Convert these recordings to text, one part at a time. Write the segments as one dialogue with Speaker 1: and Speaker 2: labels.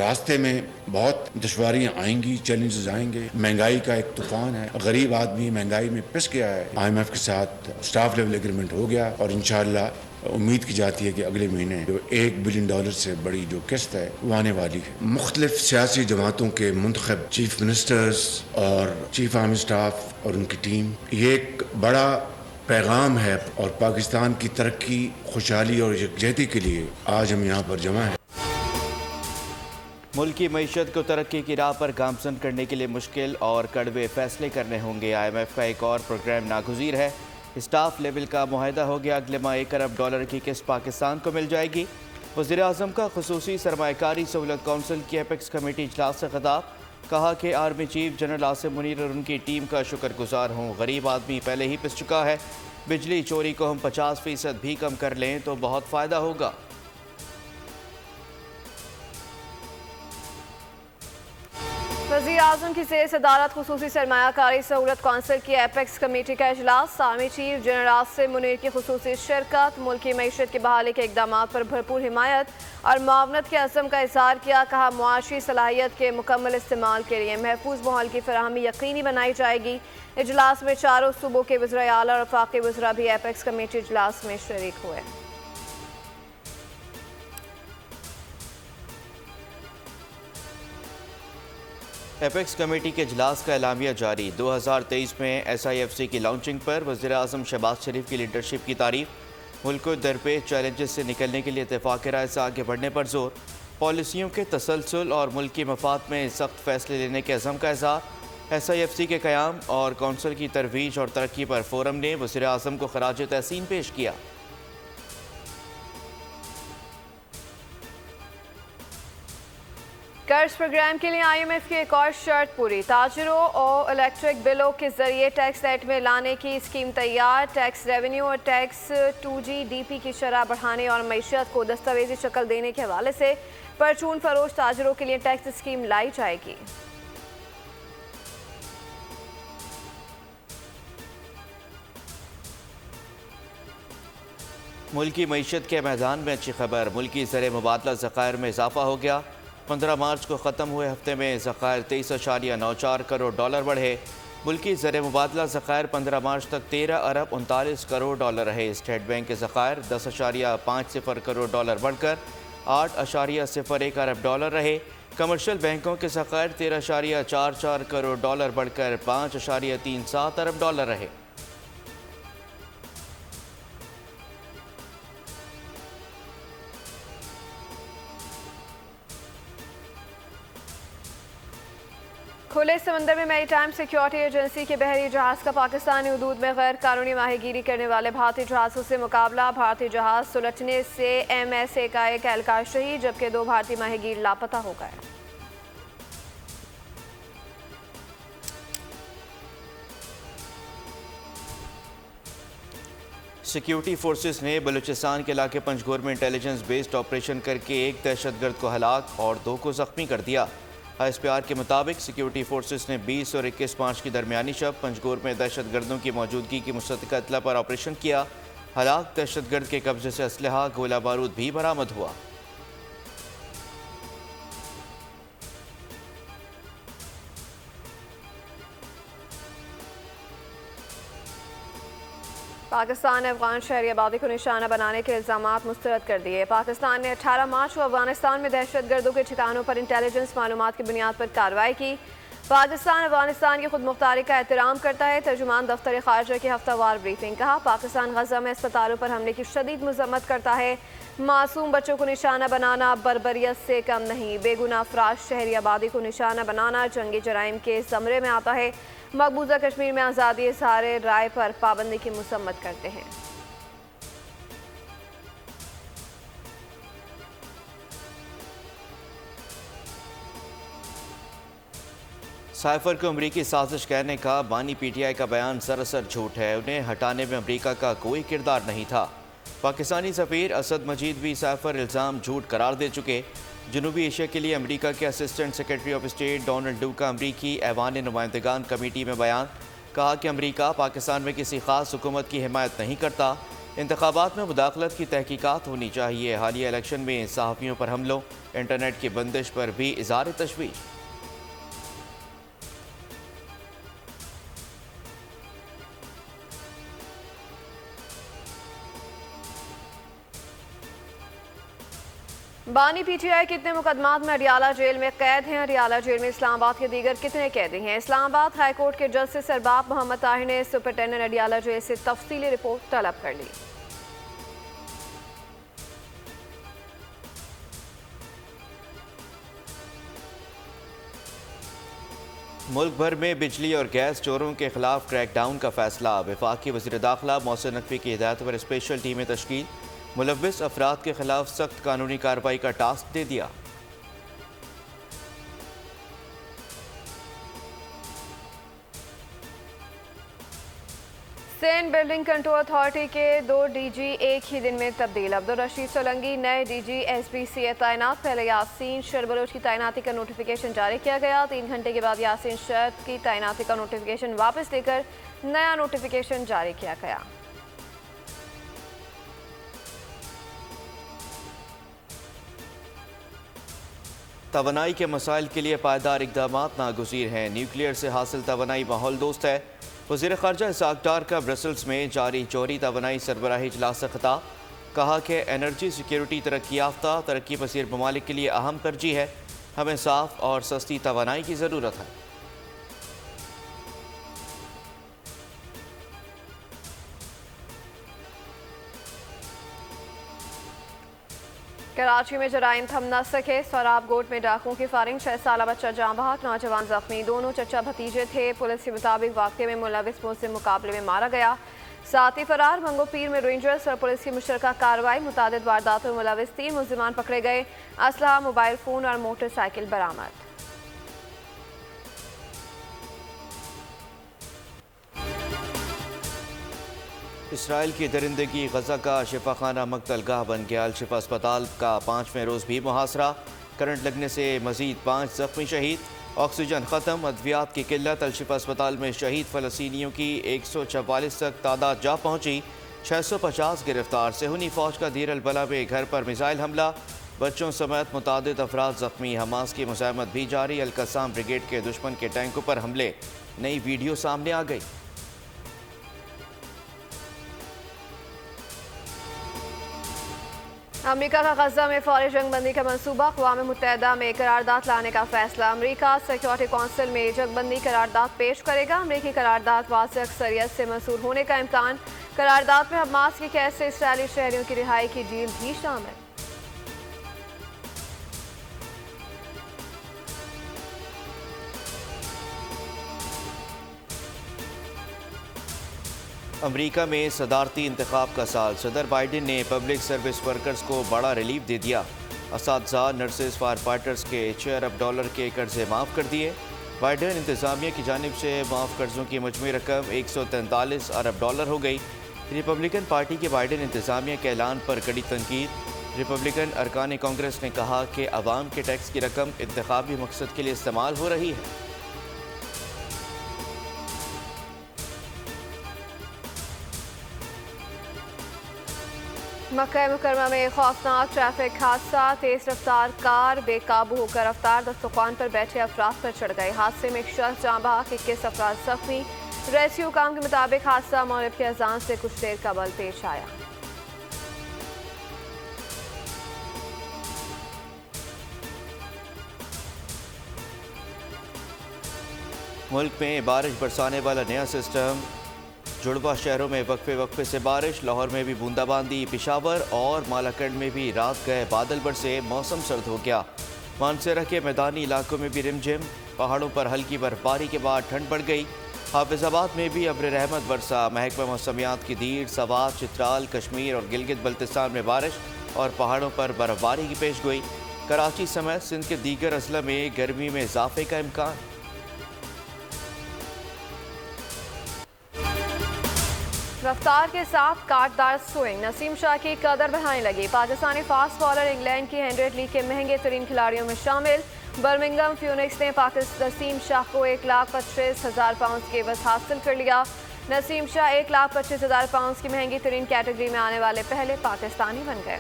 Speaker 1: रास्ते में बहुत दुश्वारियाँ आएंगी, चैलेंजेस आएंगे। महंगाई का एक तूफान है, गरीब आदमी महंगाई में पिस गया है। IMF के साथ स्टाफ लेवल एग्रीमेंट हो गया और इंशाअल्लाह उम्मीद की जाती है कि अगले महीने जो $1 बिलियन से बड़ी जो किस्त है वो आने वाली है। मुख्तलिफ सियासी जमातों के मुंतखब चीफ मिनिस्टर्स और चीफ आर्मी स्टाफ और उनकी टीम, ये एक बड़ा पैगाम है और पाकिस्तान की तरक्की, खुशहाली और यकजहती के लिए आज हम यहाँ पर जमा हैं।
Speaker 2: मुल्क की मईशत को तरक्की की राह पर गामजन करने के लिए मुश्किल और कड़वे फैसले करने होंगे। IMF का एक और प्रोग्राम नागुज़ीर है। स्टाफ लेवल का मुआहदा हो गया। अगले माह $1 अरब की किस्त पाकिस्तान को मिल जाएगी। वज़ीर आज़म का खुसूसी सरमायाकारी सहूलत कौंसिल की एपेक्स कमेटी इजलास से खिताब। कहा कि army chief general Asim Munir और उनकी टीम का शुक्रगुजार हूँ। गरीब आदमी पहले ही पिस चुका है। बिजली चोरी को हम 50% भी कम कर लें तो बहुत फ़ायदा होगा।
Speaker 3: वज़ीर आज़म की ज़ेर सदारत खुसूसी सरमायाकारी सहूलत कौंसिल की एपेक्स कमेटी का इजलास। Army chief general Asim Munir की खुसूसी शिरकत। मुल्क की मईशत की बहाली के इक़दाम पर भरपूर हिमायत और मुआवनत के अज़्म का इज़हार किया। कहा मुआशी सलाहियत के मुकम्मल इस्तेमाल के लिए महफूज माहौल की फराहमी यकीनी बनाई जाएगी। इजलास में चारों सूबों के वज़राए आला और वफाकी वज़रा भी एपेक्स कमेटी इजलास में शरीक हुए।
Speaker 2: एपेक्स कमेटी के इजलास का एलामिया जारी। 2023 में SIFC की लॉन्चिंग पर वज़ीर आज़म शहबाज शरीफ की लीडरशिप की तारीफ। मुल्क को दरपेश चैलेंजेस से निकलने के लिए इत्तेफाक राय से आगे बढ़ने पर जोर। पॉलिसियों के तसलसल और मुल्क की मफाद में सख्त फैसले लेने के अज़म का इज़हार। SIFC के क़याम और कौंसिल की तरवीज और तरक्की पर फोरम ने वज़ीर आज़म को खराज तहसीन पेश किया।
Speaker 3: कर्ज प्रोग्राम के लिए IMF की एक और शर्त पूरी। ताजरों और इलेक्ट्रिक बिलों के जरिए टैक्स नेट में लाने की स्कीम तैयार। टैक्स रेवेन्यू और टैक्स 2GDP की शरह बढ़ाने और मईशत को दस्तावेजी शक्ल देने के हवाले से परचून फरोश ताजरों के लिए टैक्स स्कीम लाई जाएगी।
Speaker 2: मुल्क की मईशत के मैदान में अच्छी खबर। मुल्की ज़र मुबादला ज़खायर में इजाफा हो गया। 15 मार्च को ख़त्म हुए हफ्ते में ज़खायर $23.94 करोड़ बढ़े। मुल्की ज़र मुबादला ज़खायर 15 मार्च तक $13.39 करोड़ रहे। स्टेट बैंक के ज़खायर $10.50 करोड़ बढ़कर $8.01 अरब रहे। कमर्शियल बैंकों के ज़खायर $13.44 करोड़ बढ़कर $5.37 अरब रहे।
Speaker 3: खुले समंदर में मैरीटाइम सिक्योरिटी एजेंसी के बहरी जहाज का पाकिस्तानी हदूद में गैर कानूनी माहीगीरी करने वाले भारतीय जहाज़ों से मुकाबला। भारतीय जहाज सुलझने से MSA का एक एहलकार शहीद, जबकि 2 भारतीय माहीगीर लापता हो गए।
Speaker 2: सिक्योरिटी फोर्सेस ने बलूचिस्तान के इलाके पंजगोर में इंटेलिजेंस बेस्ड ऑपरेशन करके एक दहशतगर्द को हलाक और 2 को जख्मी कर दिया। ISPR के मुताबिक सिक्योरिटी फोर्सेस ने 20 और 21 मार्च की दरमियानी शब पंजगोर में दहशतगर्दों की मौजूदगी की मुस्तक़िल इत्तला पर ऑपरेशन किया। हलाक दहशतगर्द के कब्जे से असलहा, गोला बारूद भी बरामद हुआ।
Speaker 3: पाकिस्तान ने अफगान शहरी आबादी को निशाना बनाने के इल्ज़ामात मुस्तरद कर दिए। पाकिस्तान ने 18 मार्च को अफगानिस्तान में दहशतगर्दों के ठिकानों पर इंटेलिजेंस मालूमात की बुनियाद पर कार्रवाई की। पाकिस्तान अफगानिस्तान की खुद मुख्तारी का एहतराम करता है। तर्जुमान दफ्तर खारजा की हफ्तावार ब्रीफिंग। कहा पाकिस्तान गजा में अस्पतालों पर हमले की शदीद मजम्मत करता है। मासूम बच्चों को निशाना बनाना बर्बरियत से कम नहीं। बेगुनाह अफराद शहरी आबादी को निशाना बनाना जंगी जराइम के ज़मरे में आता है। मकबूजा कश्मीर में आज़ादी इज़हार राय पर पाबंदी की मसम्मत करते हैं।
Speaker 2: साइफर को अमरीकी साजिश कहने का बानी PTI का बयान सरासर झूठ है। उन्हें हटाने में अमरीका का कोई किरदार नहीं था। पाकिस्तानी सफ़ीर असद मजीद भी साइफर इल्ज़ाम झूठ करार दे चुके। जनूबी एशिया के लिए अमेरिका के assistant secretary of state Donald do का अमरीकी ऐवान नुमाइंदगान कमेटी में बयान। कहा कि अमेरिका पाकिस्तान में किसी ख़ास हुकूमत की हिमायत नहीं करता। इंतखाबात में मुदाखलत की तहकीकात होनी चाहिए। हालिया इलेक्शन में सहाफ़ियों पर हमलों, इंटरनेट की बंदिश पर भी इज़हार तशवीश।
Speaker 3: बानी पीटीआई कितने मुकदमात में अडियाला जेल में कैद हैं? अडियाला जेल में इस्लामाबाद के दीगर कितने कैदी हैं? इस्लामाबाद हाई कोर्ट के जस्टिस अरबाब मोहम्मद ताहिर ने सुपरिटेंडेंट अडियाला जेल से तफसीली रिपोर्ट तलब कर ली।
Speaker 2: मुल्क भर में बिजली और गैस चोरों के खिलाफ क्रैकडाउन का फैसला। वफाकी वज़ीर दाखिला मोहसिन नकवी की हिदायत पर स्पेशल टीमें तश्कील। मुलव्विस अफराद के खिलाफ सख्त कानूनी कार्रवाई का टास्क दे दिया।
Speaker 3: सेन बिल्डिंग कंट्रोल अथॉरिटी के 2 डीजी एक ही दिन में तब्दील। अब्दुल रशीद सोलंकी नए डीजी SBCA तैनात। पहले यासीन शरबलोच की तैनाती का नोटिफिकेशन जारी किया गया। 3 घंटे के बाद यासीन शर्त की तैनाती का नोटिफिकेशन वापस लेकर नया नोटिफिकेशन जारी किया गया।
Speaker 2: तवानाई के मसाइल के लिए पायदार इक़दामात नागुज़ीर हैं। न्यूक्लियर से हासिल तवानाई माहौल दोस्त है। वज़ीर ख़ारजा इसहाक़ डार का ब्रसल्स में जारी चौरी तवानाई सरबराही इजलास से ख़िताब। कहा कि एनर्जी सिक्योरिटी तरक्की याफ्ता तरक्की पसीर ममालिक के लिए अहम तरजीह है। हमें साफ़ और सस्ती तवानाई की ज़रूरत है।
Speaker 3: कराची में जराइम थम न सके। सराब गोट में डाकुओं की फायरिंग। 6 साला बच्चा जाँ बहक, नौजवान जख्मी। दोनों चचा भतीजे थे। पुलिस के मुताबिक वाक़े में मुलविस मुझसे मुकाबले में मारा गया। साथी फरार। मंगो पीर में रेंजर्स और पुलिस की मुश्तरका कार्रवाई। मुतादिद वारदातों में मुलविस 3 मुल्ज़िमान पकड़े गए। असलहा, मोबाइल फ़ोन और मोटरसाइकिल बरामद।
Speaker 2: इसराइल की दरिंदगी गजा का शिफा खाना मकतलगाह बन गया। शिफा अस्पताल का 5वें रोज़ भी मुहासरा। करंट लगने से मजीद 5 जख्मी शहीद। ऑक्सीजन ख़त्म, अद्वियात की किल्लत। अलशिफा अस्पताल में शहीद फ़लस्तीनियों की 144 तक तादाद जा पहुँची। 650 गिरफ्तार। सेहूनी फ़ौज का दीर अल-बला में घर पर मिसाइल हमला। बच्चों समेत मुतादिद अफराद जख्मी। हमास की मुज़ाहमत भी जारी। अल-कस्साम ब्रिगेड के दुश्मन के टैंकों पर हमले। नई वीडियो सामने आ गई।
Speaker 3: अमेरिका का गजा में फौरी जंगबंदी का मंसूबा। अक़वाम मुत्तहिदा में करारदाद लाने का फैसला। अमेरिका सिक्योरिटी कौंसिल में जंगबंदी करारदाद पेश करेगा। अमेरिकी करारदाद वाज़ेह अक्सरियत से मंजूर होने का इम्कान। करारदाद में हमास की कैद से इसराइली शहरियों की रिहाई की डील भी शामिल।
Speaker 2: अमेरिका में सदारती इंतखाब का साल। सदर बाइडेन ने पब्लिक सर्विस वर्कर्स को बड़ा रिलीफ दे दिया। असातिज़ा, नर्सेज, फायर फाइटर्स के $6 अरब के कर्जे माफ़ कर दिए। बाइडेन इंतज़ामिया की जानिब से माफ़ कर्जों की मजमूई रकम $143 अरब हो गई। रिपब्लिकन पार्टी के बाइडेन इंतज़ामिया के ऐलान पर कड़ी तनकीद। रिपब्लिकन अरकान कांग्रेस ने कहा कि अवाम के टैक्स की रकम इंतखाबी मकसद के लिए इस्तेमाल हो रही है।
Speaker 3: मक्का मुकरमा में खौफनाक ट्रैफिक हादसा। तेज रफ्तार कार बेकाबू होकर रफ्तार दस्तरखान पर बैठे अफराद पर चढ़ गए। हादसे में एक शख्स जाँ बहक, 21 अफराद जख्मी। रेस्क्यू काम के मुताबिक हादसा मगरिब की अजान से कुछ देर कबल पेश आया।
Speaker 2: मुल्क में बारिश बरसाने वाला नया सिस्टम। जुड़वा शहरों में वक्फे वक्फे से बारिश। लाहौर में भी बूंदाबांदी। पेशावर और मालाकंड में भी रात गए बादल बरसे। मौसम सर्द हो गया। मानसेरा के मैदानी इलाकों में भी रिमझिम। पहाड़ों पर हल्की बर्फबारी के बाद ठंड बढ़ गई। हाफिजाबाद में भी अब्र रहमत बरसा। महकमा मौसमियात की दीर, सवात, चित्राल, कश्मीर और गिलगित बल्तिस्तान में बारिश और पहाड़ों पर बर्फबारी की पेश गोई। कराची समेत सिंध के दीगर अजला में गर्मी में इजाफे का इम्कान।
Speaker 3: रफ्तार के साथ काटदार स्विंग। नसीम शाह की कदर बढ़ाने लगी। पाकिस्तानी फास्ट बॉलर इंग्लैंड की 100 लीग के महंगे तरीन खिलाड़ियों में शामिल। बर्मिंघम फ्यूनिक्स ने नसीम शाह को 1,25,000 पाउंड के एवज हासिल कर लिया। नसीम शाह 1,25,000 पाउंड की महंगी तरीन कैटेगरी में आने वाले पहले पाकिस्तानी बन गए।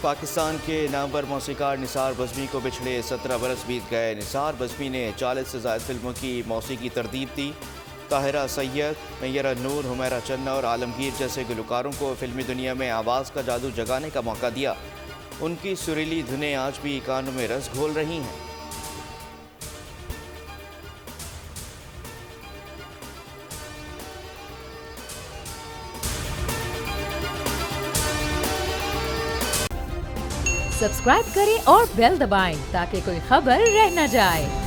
Speaker 2: पाकिस्तान के नामवर मौसीकार निसार बज़मी को पिछले 17 बरस बीत गए। निसार बज़मी ने 40 से ज़ायद फिल्मों की मौसीकी तरतीब दी। ताहिरा सैयद, मैयरा नूर, हुमैरा चन्ना और आलमगीर जैसे गुलकारों को फिल्मी दुनिया में आवाज़ का जादू जगाने का मौका दिया। उनकी सुरीली धुनें आज भी कानों में रस घोल रही हैं।
Speaker 4: सब्सक्राइब करें और बेल दबाएं ताकि कोई खबर रह न जाए।